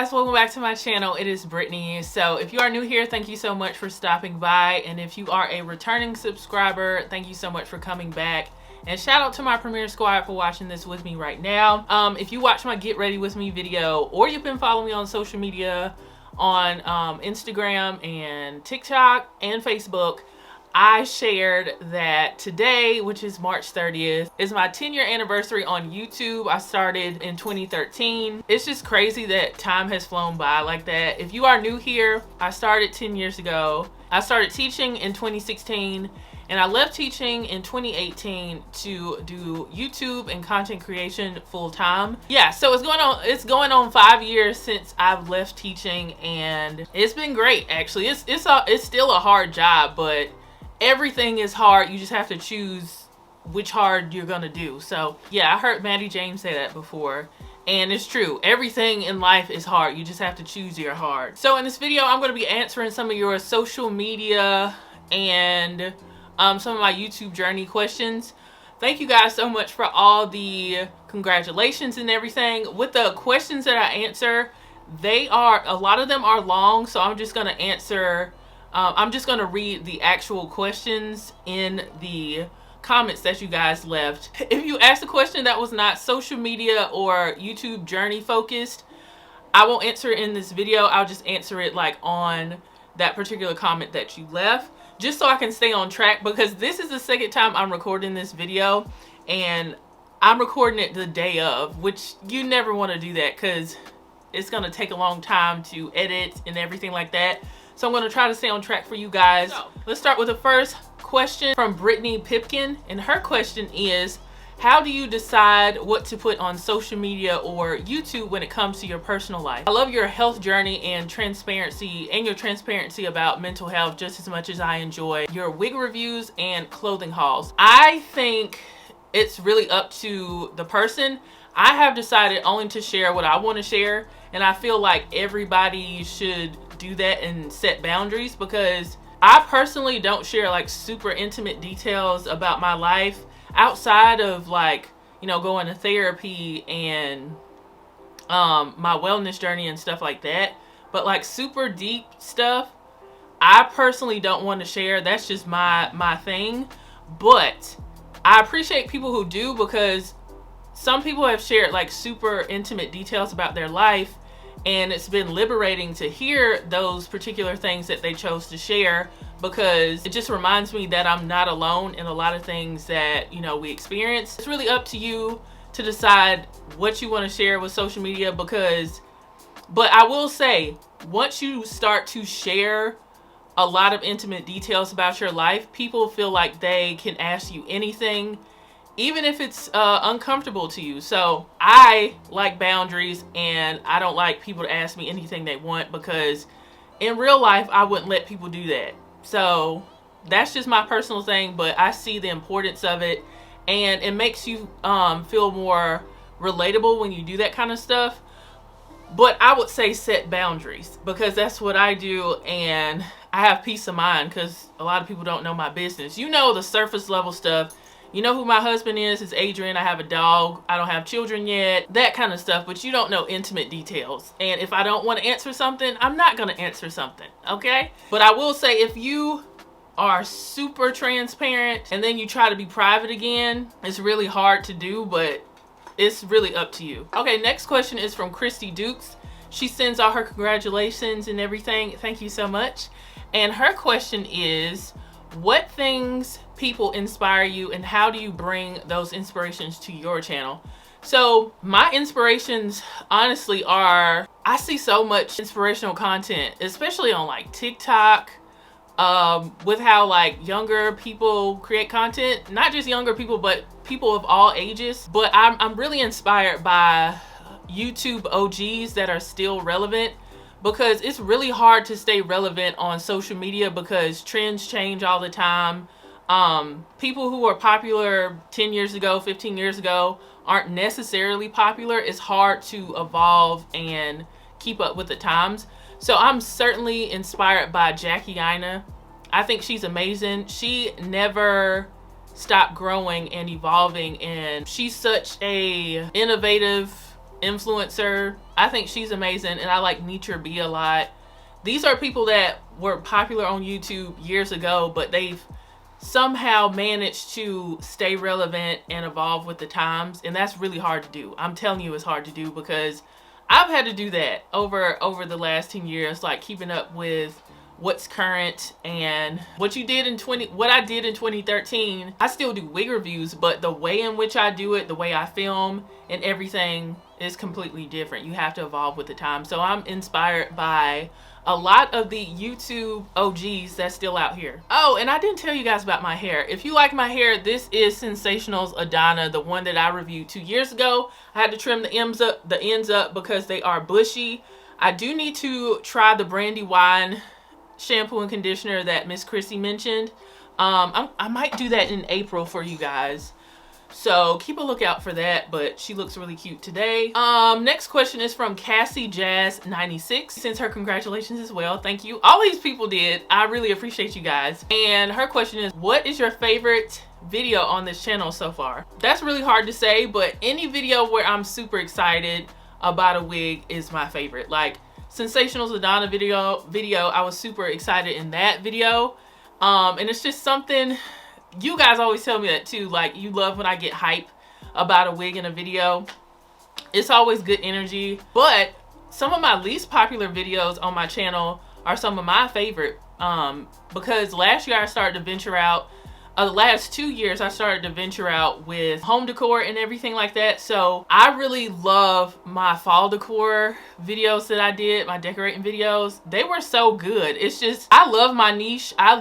guys, welcome back to my channel. It is Brittany. So if you are new here, thank you so much for stopping by, and if you are a returning subscriber, thank you so much for coming back. And shout out to my Premier Squad for watching this with me right now. If you watch my Get Ready With Me video, or you've been following me on social media on Instagram and TikTok and Facebook, I shared that today, which is March 30th, is my 10-year anniversary on YouTube. I started in 2013. It's just crazy that time has flown by like that. If you are new here, I started 10 years ago. I started teaching in 2016, and I left teaching in 2018 to do YouTube and content creation full time. Yeah, so it's going on 5 years since I've left teaching, and it's been great actually. It's still a hard job, but everything is hard. You just have to choose which hard you're gonna do. So yeah, I heard Maddie James say that before, and it's true. Everything in life is hard. You just have to choose your hard. So in this video, I'm gonna be answering some of your social media and some of my YouTube journey questions. Thank you guys so much for all the congratulations and everything. With the questions that I answer, a lot of them are long, so I'm just gonna answer I'm just going to read the actual questions in the comments that you guys left. If you asked a question that was not social media or YouTube journey focused, I won't answer it in this video. I'll just answer it like on that particular comment that you left, just so I can stay on track, because this is the second time I'm recording this video, and I'm recording it the day of, which you never want to do that because it's going to take a long time to edit and everything like that. So I'm going to try to stay on track for you guys. So let's start with the first question from Brittany Pipkin. And her question is, how do you decide what to put on social media or YouTube when it comes to your personal life? I love your health journey and transparency, and your transparency about mental health just as much as I enjoy your wig reviews and clothing hauls. I think it's really up to the person. I have decided only to share what I want to share, and I feel like everybody should do that and set boundaries, because I personally don't share like super intimate details about my life outside of like, you know, going to therapy and my wellness journey and stuff like that. But like super deep stuff, I personally don't want to share. That's just my thing. But I appreciate people who do, because some people have shared like super intimate details about their life, and it's been liberating to hear those particular things that they chose to share, because it just reminds me that I'm not alone in a lot of things that, you know, we experience. It's really up to you to decide what you want to share with social media, but I will say, once you start to share a lot of intimate details about your life, people feel like they can ask you anything, even if it's uncomfortable to you. So I like boundaries, and I don't like people to ask me anything they want, because in real life, I wouldn't let people do that. So that's just my personal thing, but I see the importance of it, and it makes you feel more relatable when you do that kind of stuff. But I would say set boundaries, because that's what I do, and I have peace of mind, because a lot of people don't know my business. You know the surface level stuff. You know who my husband is. It's Adrian. I have a dog. I don't have children yet. That kind of stuff. But you don't know intimate details. And if I don't want to answer something, I'm not going to answer something. Okay? But I will say, if you are super transparent and then you try to be private again, it's really hard to do, but it's really up to you. Okay, next question is from Christy Dukes. She sends all her congratulations and everything. Thank you so much. And her question is, what things people inspire you, and how do you bring those inspirations to your channel? So my inspirations honestly are, I see so much inspirational content, especially on like TikTok, with how like younger people create content. Not just younger people, but people of all ages. But I'm really inspired by YouTube OGs that are still relevant, because it's really hard to stay relevant on social media, because trends change all the time. People who were popular 10 years ago, 15 years ago aren't necessarily popular. It's hard to evolve and keep up with the times. So I'm certainly inspired by Jackie Aina. I think she's amazing. She never stopped growing and evolving, and she's such a innovative influencer I think she's amazing, and I like Nature B a lot. These are people that were popular on YouTube years ago, but they've somehow managed to stay relevant and evolve with the times, and that's really hard to do. I'm telling you, it's hard to do, because I've had to do that over the last 10 years, like keeping up with what's current and what I did in 2013. I still do wig reviews, but the way in which I do it, the way I film and everything is completely different. You have to evolve with the time. So I'm inspired by a lot of the YouTube OGs that's still out here. Oh, and I didn't tell you guys about my hair. If you like my hair, this is Sensational's Adana, the one that I reviewed 2 years ago. I had to trim the ends up because they are bushy. I do need to try the Brandywine shampoo and conditioner that Miss Chrissy mentioned. I might do that in April for you guys, so keep a lookout for that. But she looks really cute today. Next question is from Cassie Jazz 96. Sends her congratulations as well. Thank you. All these people did. I really appreciate you guys. And her question is, what is your favorite video on this channel so far? That's really hard to say, but any video where I'm super excited about a wig is my favorite. Like Sensational's Adana video, I was super excited in that video. And it's just something, you guys always tell me that too, like you love when I get hype about a wig in a video. It's always good energy. But some of my least popular videos on my channel are some of my favorite, because last year I started to venture out. The last 2 years I started to venture out with home decor and everything like that. So I really love my fall decor videos that I did, my decorating videos. They were so good. It's just, I love my niche. I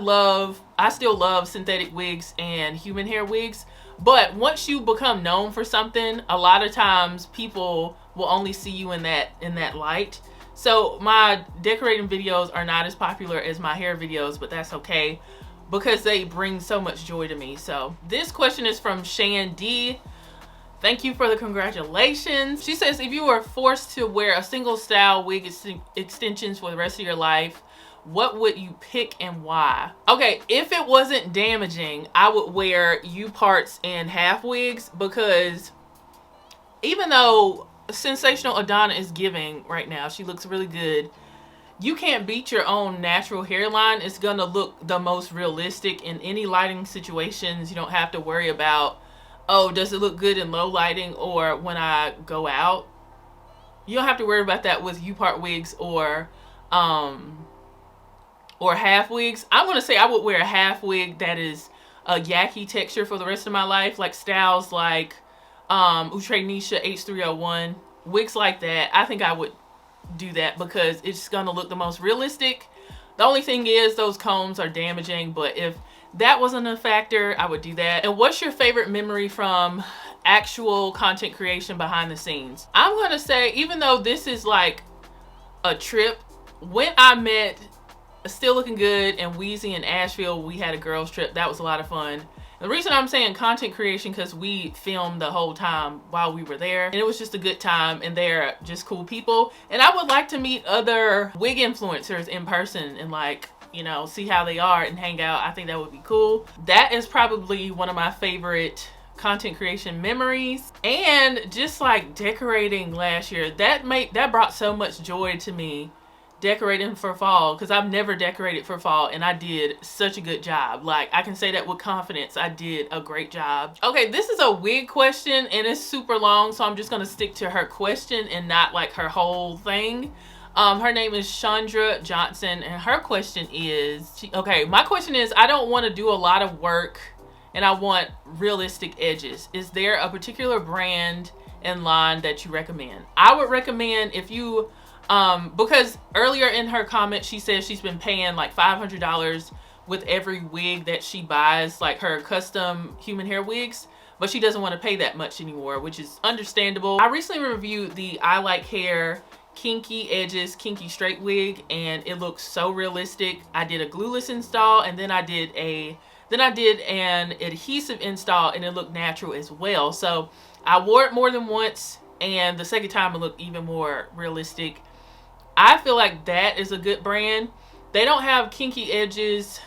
still love synthetic wigs and human hair wigs. But once you become known for something, a lot of times people will only see you in that light. So my decorating videos are not as popular as my hair videos, but that's okay, because they bring so much joy to me. So this question is from Shan D. Thank you for the congratulations. She says, if you were forced to wear a single style wig extensions for the rest of your life, what would you pick and why? Okay, if it wasn't damaging, I would wear U parts and half wigs, because even though Sensational Adana is giving right now, she looks really good, you can't beat your own natural hairline. It's gonna look the most realistic in any lighting situations. You don't have to worry about, oh, does it look good in low lighting or when I go out? You don't have to worry about that with U-part wigs or half wigs. I'm gonna say I would wear a half wig that is a yaki texture for the rest of my life, like styles like Outre Nisha H301, wigs like that. I think I would do that because it's gonna look the most realistic. The only thing is those combs are damaging, but if that wasn't a factor, I would do that. And what's your favorite memory from actual content creation behind the scenes? I'm gonna say, even though this is like a trip, when I met Still Looking Good and Weezy in Asheville, we had a girls trip. That was a lot of fun. The reason I'm saying content creation, because we filmed the whole time while we were there, and it was just a good time, and they're just cool people. And I would like to meet other wig influencers in person and, like, you know, see how they are and hang out. I think that would be cool. That is probably one of my favorite content creation memories. And just like decorating last year, that brought so much joy to me, decorating for fall, because I've never decorated for fall and I did such a good job. Like, I can say that with confidence, I did a great job. Okay, this is a wig question and it's super long, so I'm just gonna stick to her question and not like her whole thing. Her name is Chandra Johnson, and her question is, okay, my question is, I don't want to do a lot of work and I want realistic edges. Is there a particular brand and line that you recommend? I would recommend, if you because earlier in her comment she says she's been paying like $500 with every wig that she buys, like her custom human hair wigs, but she doesn't want to pay that much anymore, which is understandable. I recently reviewed the I Like Hair Kinky Edges Kinky Straight wig and it looks so realistic. I did a glueless install and then I did an adhesive install and it looked natural as well. So I wore it more than once, and the second time it looked even more realistic. I feel like that is a good brand. They don't have kinky edges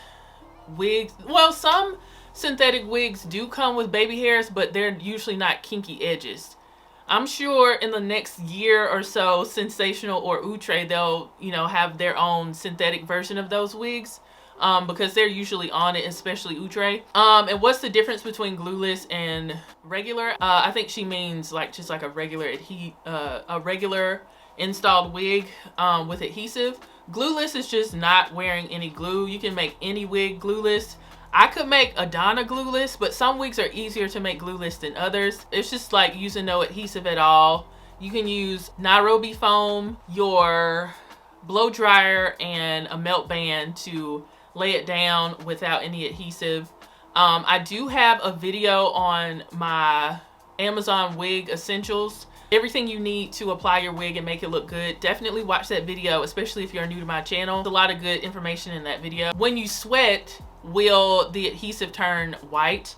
wigs. Well, some synthetic wigs do come with baby hairs, but they're usually not kinky edges. I'm sure in the next year or so, Sensational or Outre, they'll, you know, have their own synthetic version of those wigs. Because they're usually on it, especially Outre. And what's the difference between glueless and regular? I think she means like just like a regular installed wig with adhesive. Glueless is just not wearing any glue. You can make any wig glueless. I could make a Donna glueless, but some wigs are easier to make glueless than others. It's just like using no adhesive at all. You can use Nairobi foam, your blow dryer, and a melt band to lay it down without any adhesive. I do have a video on my Amazon wig essentials, everything you need to apply your wig and make it look good. Definitely watch that video, especially if you're new to my channel. There's a lot of good information in that video. When you sweat, will the adhesive turn white?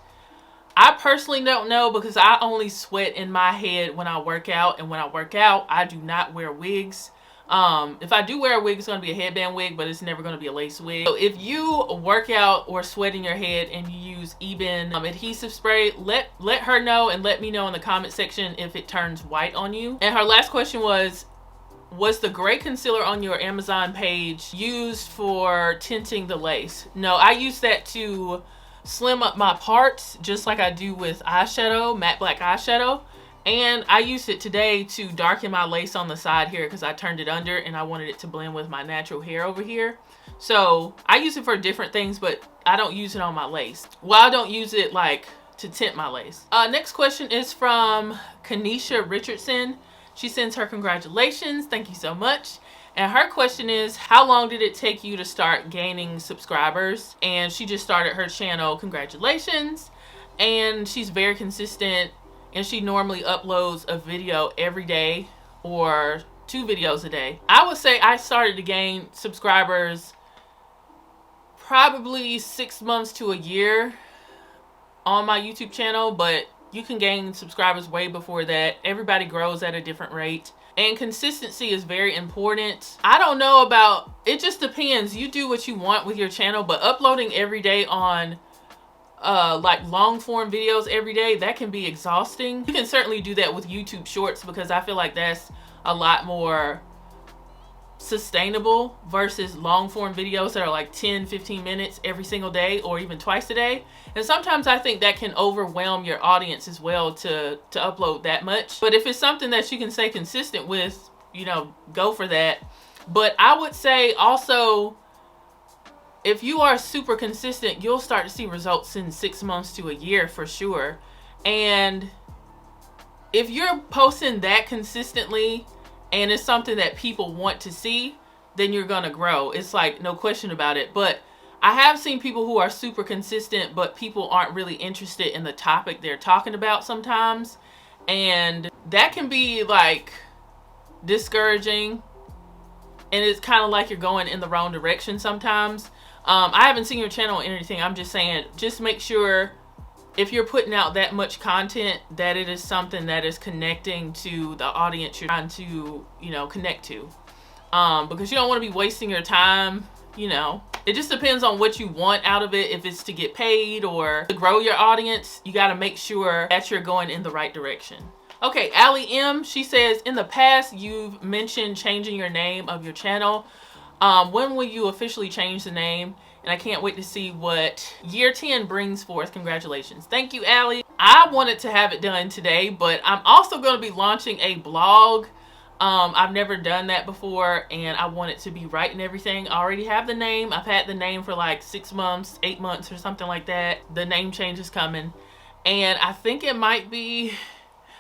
I personally don't know, because I only sweat in my head when I work out, and when I work out I do not wear wigs. If I do wear a wig, it's going to be a headband wig, but it's never going to be a lace wig. So if you work out or sweat in your head and you use Eben adhesive spray, let her know and let me know in the comment section if it turns white on you. And her last question was the gray concealer on your Amazon page used for tinting the lace? No, I use that to slim up my parts, just like I do with eyeshadow, matte black eyeshadow. And I used it today to darken my lace on the side here, because I turned it under and I wanted it to blend with my natural hair over here. So I use it for different things, but I don't use it on my lace. Well, I don't use it like to tint my lace. Next question is from Kanisha Richardson. She sends her congratulations. Thank you so much. And her question is, how long did it take you to start gaining subscribers? And she just started her channel. Congratulations. And she's very consistent. And she normally uploads a video every day or 2 videos a day. I would say I started to gain subscribers probably 6 months to a year on my YouTube channel, but you can gain subscribers way before that. Everybody grows at a different rate. And consistency is very important. I don't know about, it just depends. You do what you want with your channel, but uploading every day on like long form videos every day, that can be exhausting. You can certainly do that with YouTube shorts, because I feel like that's a lot more sustainable versus long form videos that are like 10-15 minutes every single day or even twice a day. And sometimes I think that can overwhelm your audience as well to upload that much. But if it's something that you can stay consistent with, you know, go for that. But I would say also, if you are super consistent, you'll start to see results in 6 months to a year for sure. And if you're posting that consistently and it's something that people want to see, then you're gonna grow. It's like no question about it. But I have seen people who are super consistent, but people aren't really interested in the topic they're talking about sometimes. And that can be like discouraging. And it's kind of like you're going in the wrong direction sometimes. I haven't seen your channel or anything. I'm just saying, just make sure if you're putting out that much content that it is something that is connecting to the audience you're trying to, you know, connect to. Because you don't want to be wasting your time, you know. It just depends on what you want out of it. If it's to get paid or to grow your audience, you got to make sure that you're going in the right direction. Okay, Allie M, she says, in the past, you've mentioned changing your name of your channel. When will you officially change the name? And I can't wait to see what year 10 brings forth. Congratulations. Thank you, Allie. I wanted to have it done today, but I'm also going to be launching a blog. I've never done that before, and I want it to be right and everything. I already have the name. I've had the name for like 6 months, 8 months or something like that. The name change is coming. And I think it might be,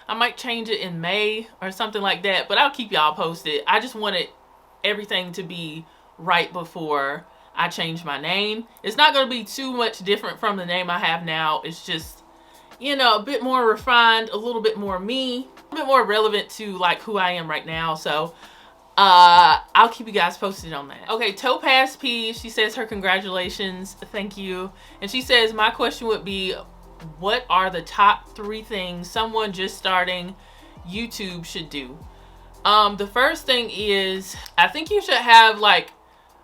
I might change it in May or something like that, but I'll keep y'all posted. I just wanted everything to be right before I change my name. It's not going to be too much different from the name I have now. It's just, you know, a bit more refined, a little bit more me, a bit more relevant to like who I am right now. So I'll keep you guys posted on that. Okay, Topaz P, she says her congratulations. Thank you. And she says, my question would be, what are the top 3 things someone just starting YouTube should do? The first thing is, I think you should have like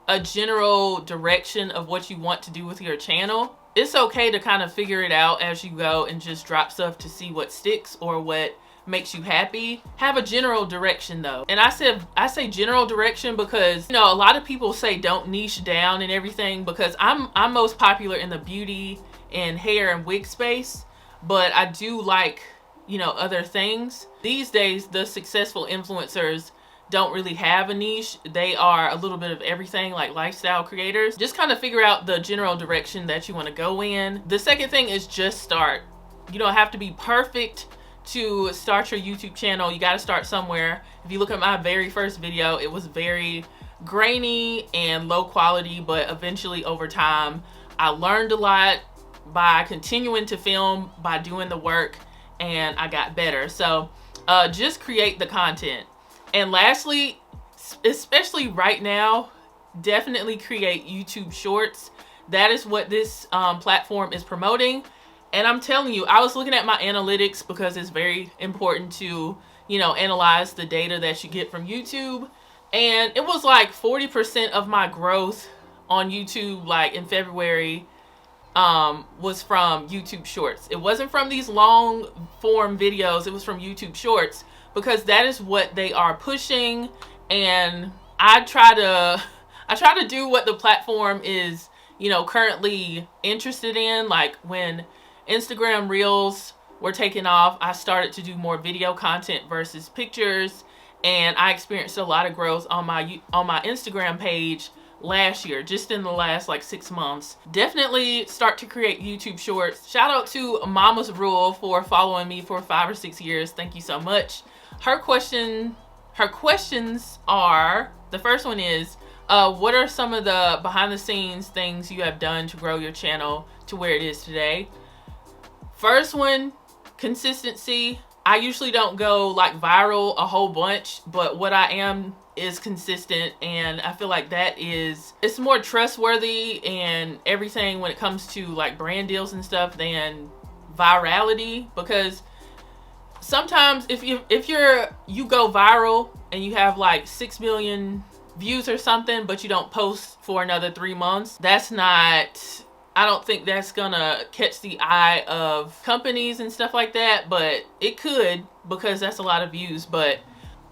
a general direction of what you want to do with your channel. It's okay to kind of figure it out as you go and just drop stuff to see what sticks or what makes you happy. Have a general direction though. And I say general direction because, you know, a lot of people say don't niche down and everything, because I'm most popular in the beauty and hair and wig space, but I do like, you know, other things. These days, the successful influencers don't really have a niche. They are a little bit of everything, like lifestyle creators. Just kind of figure out the general direction that you want to go in. The second thing is just start. You don't have to be perfect to start your YouTube channel. You got to start somewhere. If you look at my very first video, it was very grainy and low quality, but eventually over time, I learned a lot by continuing to film, by doing the work, and I got better. So just create the content. And lastly, especially right now, definitely create YouTube shorts. That is what this platform is promoting. And I'm telling you, I was looking at my analytics because it's very important to, you know, analyze the data that you get from YouTube. And it was like 40% of my growth on YouTube, like in February, was from YouTube shorts. It wasn't from these long form videos. It was from YouTube shorts, because that is what they are pushing. And I try to do what the platform is, you know, currently interested in. Like when Instagram Reels were taking off, I started to do more video content versus pictures, and I experienced a lot of growth on my Instagram page last year, just in the last like 6 months. Definitely start to create YouTube shorts. Shout out to Mama's Rule for following me for 5 or 6 years. Thank you so much. Her questions are, the first one is, what are some of the behind the scenes things you have done to grow your channel to where it is today? First one, consistency. I usually don't go like viral a whole bunch, but what I am is consistent, and I feel like that is, it's more trustworthy and everything when it comes to like brand deals and stuff than virality. Because sometimes if you go viral and you have like 6 million views or something, but you don't post for another 3 months, that's not, I don't think that's gonna catch the eye of companies and stuff like that, but it could, because that's a lot of views. But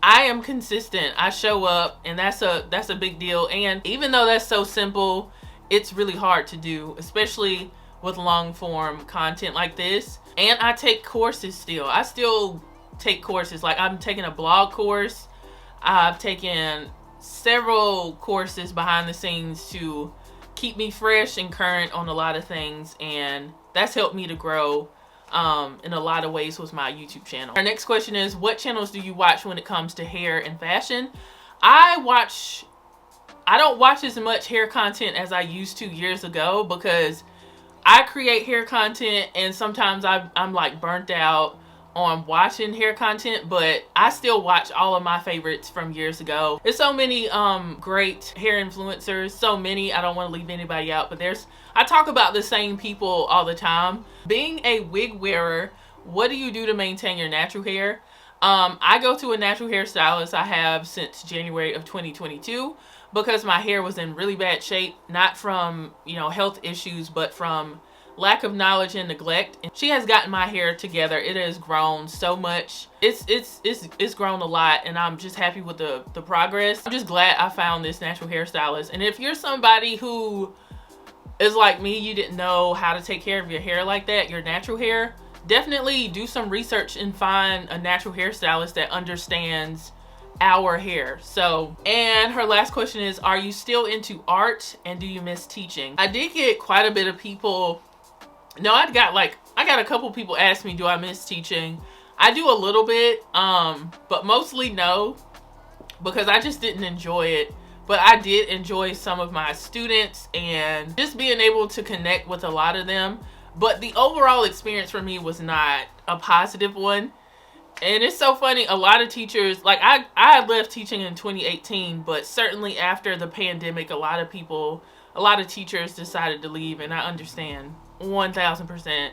I am consistent. I show up, and that's a big deal. And even though that's so simple, it's really hard to do, especially with long form content like this. And I take courses still. I still take courses. Like I'm taking a blog course. I've taken several courses behind the scenes to keep me fresh and current on a lot of things, and that's helped me to grow in a lot of ways with my YouTube channel. Our next question is, what channels do you watch when it comes to hair and fashion? I don't watch as much hair content as I used to years ago, because I create hair content and sometimes I'm like burnt out on watching hair content, but I still watch all of my favorites from years ago. There's so many great hair influencers, so many, I don't want to leave anybody out, but I talk about the same people all the time. Being a wig wearer, what do you do to maintain your natural hair? I go to a natural hairstylist. I have since January of 2022, because my hair was in really bad shape, not from, you know, health issues, but from lack of knowledge and neglect. And she has gotten my hair together. It has grown so much. It's grown a lot, and I'm just happy with the progress. I'm just glad I found this natural hairstylist. And if you're somebody who is like me, you didn't know how to take care of your hair like that, your natural hair, definitely do some research and find a natural hairstylist that understands our hair. So, and her last question is, are you still into art, and do you miss teaching? I did get quite a bit of people. No, I got a couple people ask me, do I miss teaching? I do a little bit, but mostly no, because I just didn't enjoy it. But I did enjoy some of my students and just being able to connect with a lot of them. But the overall experience for me was not a positive one. And it's so funny, a lot of teachers, like I left teaching in 2018, but certainly after the pandemic, a lot of teachers decided to leave, and I understand 1000%.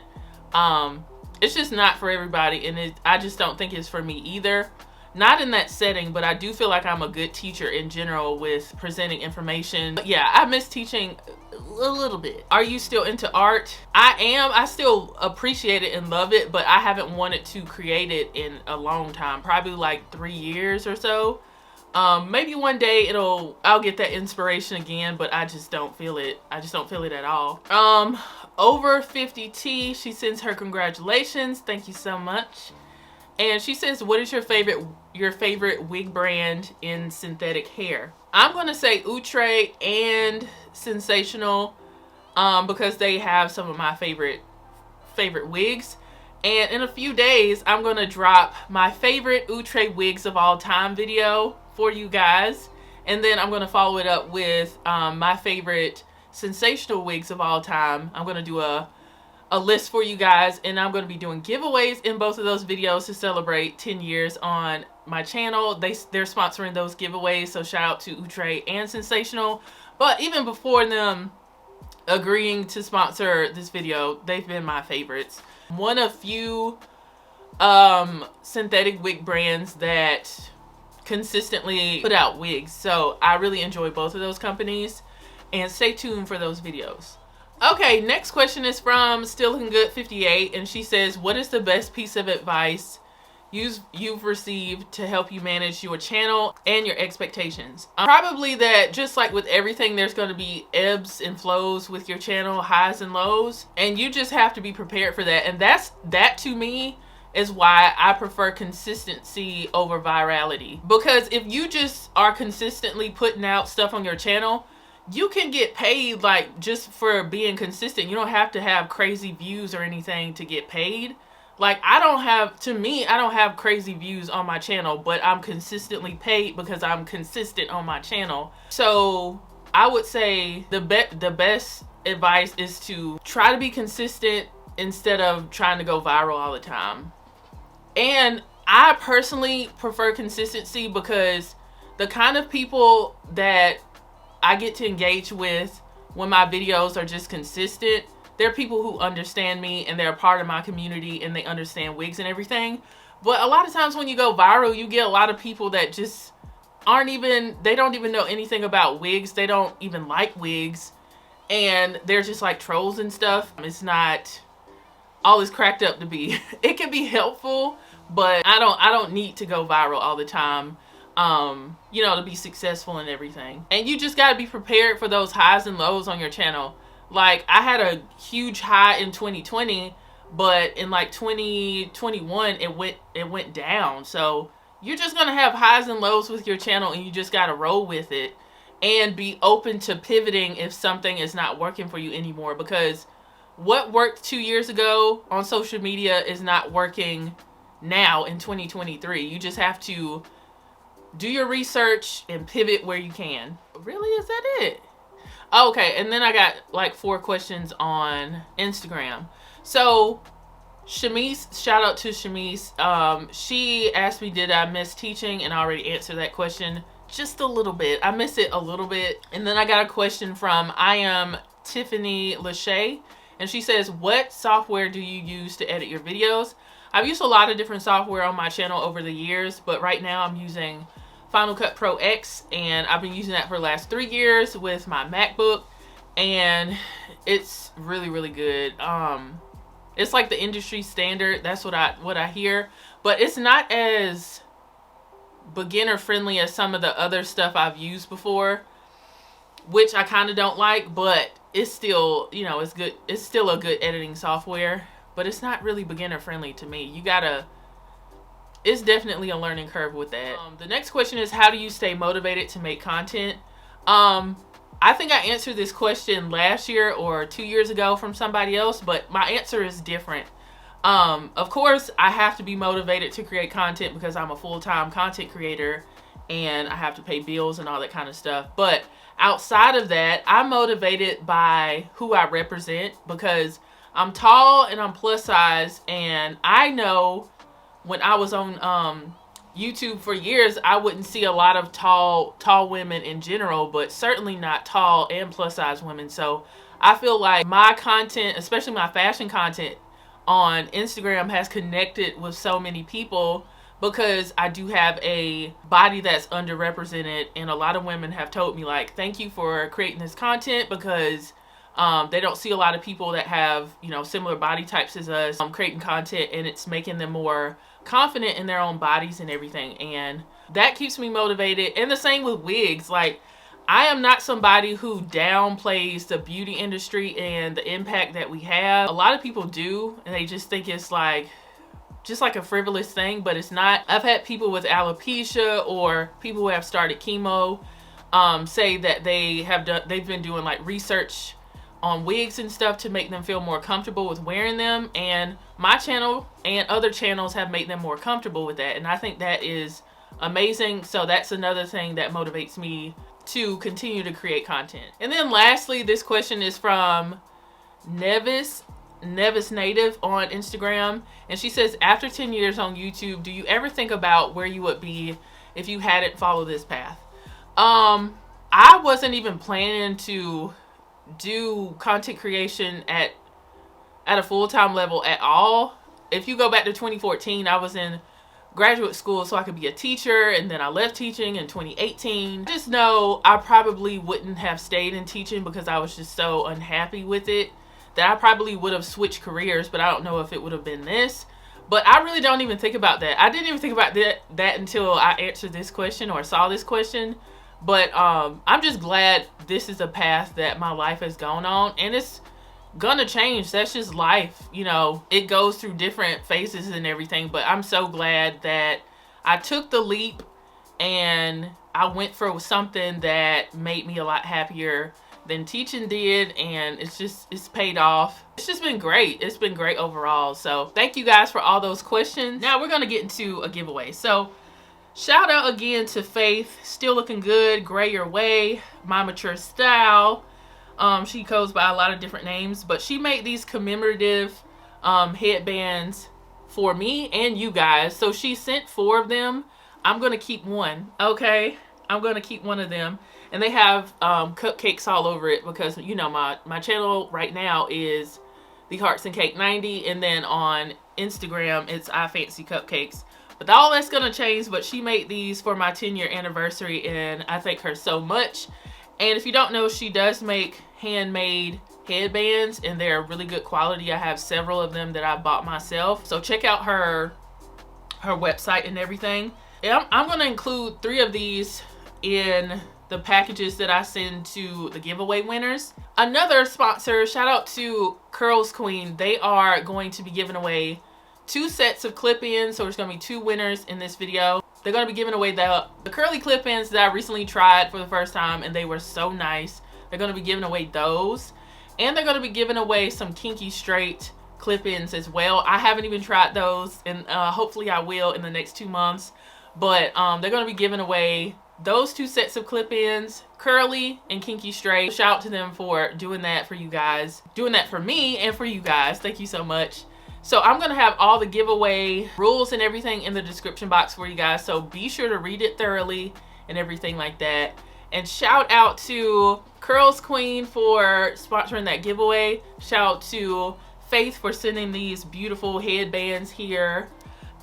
It's just not for everybody, and I just don't think it's for me either. Not in that setting, but I do feel like I'm a good teacher in general with presenting information. But yeah, I miss teaching. A little bit. Are you still into art? I am. I still appreciate it and love it, but I haven't wanted to create it in a long time, probably like 3 years or so. Maybe one day I'll get that inspiration again, but I just don't feel it. I just don't feel it at all. Over 50T, she sends her congratulations. Thank you so much. And she says, what is your favorite wig brand in synthetic hair? I'm gonna say Outre and Sensational, because they have some of my favorite wigs. And in a few days, I'm gonna drop my favorite Outre wigs of all time video for you guys, and then I'm gonna follow it up with my favorite Sensational wigs of all time. I'm gonna do a list for you guys, and I'm going to be doing giveaways in both of those videos to celebrate 10 years on my channel. They're sponsoring those giveaways, so shout out to Outre and Sensational. But even before them agreeing to sponsor this video, they've been my favorites. One of few synthetic wig brands that consistently put out wigs, so I really enjoy both of those companies, and stay tuned for those videos. Okay, next question is from Still Looking Good 58, and she says, what is the best piece of advice you've received to help you manage your channel and your expectations? Probably that, just like with everything, there's going to be ebbs and flows with your channel, highs and lows, and you just have to be prepared for that. And that to me is why I prefer consistency over virality, because if you just are consistently putting out stuff on your channel, you can get paid like just for being consistent. You don't have to have crazy views or anything to get paid. Like I don't have crazy views on my channel, but I'm consistently paid because I'm consistent on my channel. So I would say the best advice is to try to be consistent instead of trying to go viral all the time. And I personally prefer consistency because the kind of people that I get to engage with when my videos are just consistent, they're people who understand me and they're a part of my community and they understand wigs and everything. But a lot of times when you go viral, you get a lot of people that just they don't even know anything about wigs. They don't even like wigs, and they're just like trolls and stuff. It's not all it's cracked up to be. It can be helpful, but I don't need to go viral all the time. You know, to be successful and everything. And you just got to be prepared for those highs and lows on your channel. Like I had a huge high in 2020, but in like 2021 it went down. So you're just gonna have highs and lows with your channel, and you just got to roll with it and be open to pivoting if something is not working for you anymore, because what worked 2 years ago on social media is not working now in 2023. You just have to do your research and pivot where you can. Really, is that it? Okay, and then I got like 4 questions on Instagram. So Shamice, shout out to Shamice. She asked me, did I miss teaching? And I already answered that question just a little bit. I miss it a little bit. And then I got a question from I am Tiffany Lachey, and she says, what software do you use to edit your videos? I've used a lot of different software on my channel over the years, but right now I'm using Final Cut Pro X, and I've been using that for the last 3 years with my MacBook, and it's really, really good. It's like the industry standard. That's what I hear, but it's not as beginner friendly as some of the other stuff I've used before, which I kind of don't like, but it's still, you know, it's good. It's still a good editing software, but it's not really beginner friendly to me. It's definitely a learning curve with that. The next question is, how do you stay motivated to make content? I think I answered this question last year or 2 years ago from somebody else, but my answer is different. Of course, I have to be motivated to create content because I'm a full-time content creator and I have to pay bills and all that kind of stuff. But outside of that, I'm motivated by who I represent, because I'm tall and I'm plus size, and I know when I was on YouTube for years, I wouldn't see a lot of tall women in general, but certainly not tall and plus size women. So I feel like my content, especially my fashion content on Instagram, has connected with so many people because I do have a body that's underrepresented, and a lot of women have told me, like, thank you for creating this content because They don't see a lot of people that have, you know, similar body types as us creating content, and it's making them more confident in their own bodies and everything. And that keeps me motivated. And the same with wigs. Like, I am not somebody who downplays the beauty industry and the impact that we have. A lot of people do, and they just think it's like just like a frivolous thing, but it's not. I've had people with alopecia or people who have started chemo say that they've been doing like research on wigs and stuff to make them feel more comfortable with wearing them, and my channel and other channels have made them more comfortable with that, and I think that is amazing. So that's another thing that motivates me to continue to create content. And then lastly, this question is from Nevis Native on Instagram, and she says, after 10 years on YouTube, do you ever think about where you would be if you hadn't followed this path? I wasn't even planning to do content creation at a full-time level at all. If you go back to 2014, I was in graduate school so I could be a teacher, and then I left teaching in 2018. Just know I probably wouldn't have stayed in teaching because I was just so unhappy with it that I probably would have switched careers, but I don't know if it would have been this. But I really don't even think about that. I didn't even think about that until I answered this question or saw this question. But I'm just glad this is a path that my life has gone on, and it's gonna change. That's just life, you know. It goes through different phases and everything, but I'm so glad that I took the leap and I went for something that made me a lot happier than teaching did, and it's paid off. It's just been great. It's been great overall. So thank you guys for all those questions. Now we're gonna get into a giveaway. So shout out again to Faith, Still Looking Good, Gray Your Way, My Mature Style. She goes by a lot of different names, but she made these commemorative headbands for me and you guys. So she sent 4 of them. I'm gonna keep one, okay? I'm gonna keep one of them. And they have cupcakes all over it because, you know, my channel right now is The Hearts and Cake 90, and then on Instagram it's I Fancy Cupcakes. But all that's gonna change. But she made these for my 10-year anniversary, and I thank her so much. And if you don't know, she does make handmade headbands, and they're really good quality. I have several of them that I bought myself. So check out her website and everything. And I'm gonna include 3 of these in the packages that I send to the giveaway winners. Another sponsor, shout out to Curls Queen. They are going to be giving away 2 sets of clip-ins. So there's gonna be 2 winners in this video. They're gonna be giving away the curly clip-ins that I recently tried for the first time, and they were so nice. They're gonna be giving away those, and they're gonna be giving away some Kinky Straight clip-ins as well. I haven't even tried those, and hopefully I will in the next 2 months. But they're gonna be giving away those 2 sets of clip-ins, curly and kinky straight. Shout out to them for doing that for you guys, doing that for me and for you guys. Thank you so much. So I'm gonna have all the giveaway rules and everything in the description box for you guys, so be sure to read it thoroughly and everything like that. And shout out to Curls Queen for sponsoring that giveaway. Shout out to Faith for sending these beautiful headbands here.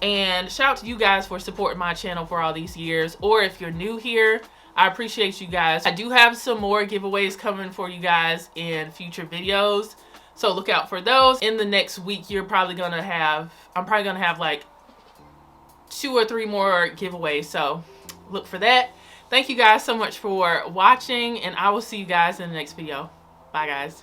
And shout out to you guys for supporting my channel for all these years. Or if you're new here, I appreciate you guys. I do have some more giveaways coming for you guys in future videos, so look out for those. In the next week, I'm probably gonna have like 2 or 3 more giveaways, so look for that. Thank you guys so much for watching, and I will see you guys in the next video. Bye guys.